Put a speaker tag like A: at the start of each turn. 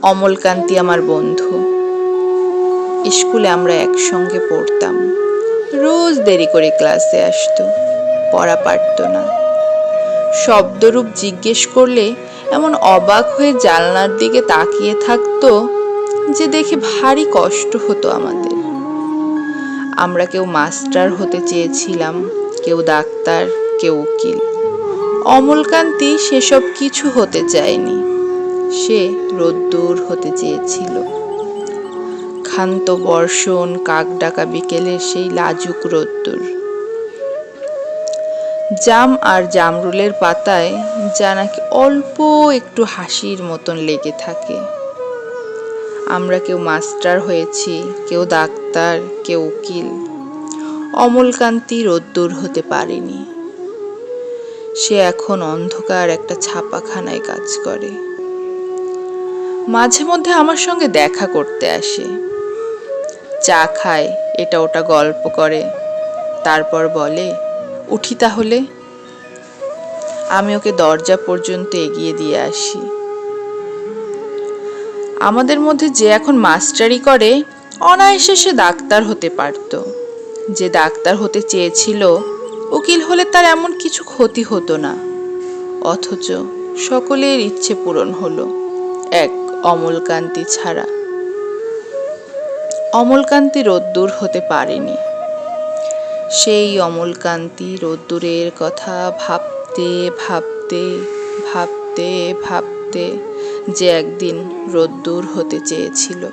A: অমলকান্তি আমার বন্ধু। স্কুলে আমরা একসঙ্গে পড়তাম। রোজ দেরি করে ক্লাসে আসতো, পড়া পারত না। শব্দরূপ জিজ্ঞেস করলে এমন অবাক হয়ে জানলার দিকে তাকিয়ে থাকতো যে দেখে ভারী কষ্ট হতো আমাদের। আমরা কেউ মাস্টার হতে চেয়েছিলাম, কেউ ডাক্তার, কেউ উকিল। অমলকান্তি সেসব কিছু হতে চায়নি। সে রোদ্দুর হতে চেয়েছিল। ক্ষান্ত বর্ষণ, কাক ডাকা বিকেলের সেই লাজুক রোদ্দুর। জাম আর জামরুলের পাতায় যা নাকি অল্প একটু হাসির মতন লেগে থাকে। আমরা কেউ মাস্টার হয়েছি, কেউ ডাক্তার, কেউ উকিল। অমলকান্তি রোদ্দুর হতে পারেনি। সে এখন অন্ধকার একটা ছাপাখানায় কাজ করে। মাঝে মধ্যে আমার সঙ্গে দেখা করতে আসে, চা খায়, এটা ওটা গল্প করে, তারপর বলে, উঠি তাহলে। আমি ওকে দরজা পর্যন্ত এগিয়ে দিয়ে আসি। আমাদের মধ্যে যে এখন মাস্টারি করে, অনায়াসে সে ডাক্তার হতে পারত। যে ডাক্তার হতে চেয়েছিল, উকিল হলে তার এমন কিছু ক্ষতি হতো না। অথচ সকলের ইচ্ছে পূরণ হলো, এক অমলকান্তি ছাড়া। অমলকান্তি রোদ্দুর হতে পারেনি। সেই অমলকান্তি রোদ্দুরের কথা ভাবতে ভাবতে ভাবতে ভাবতে যে একদিন রোদ্দুর হতে চেয়েছিল।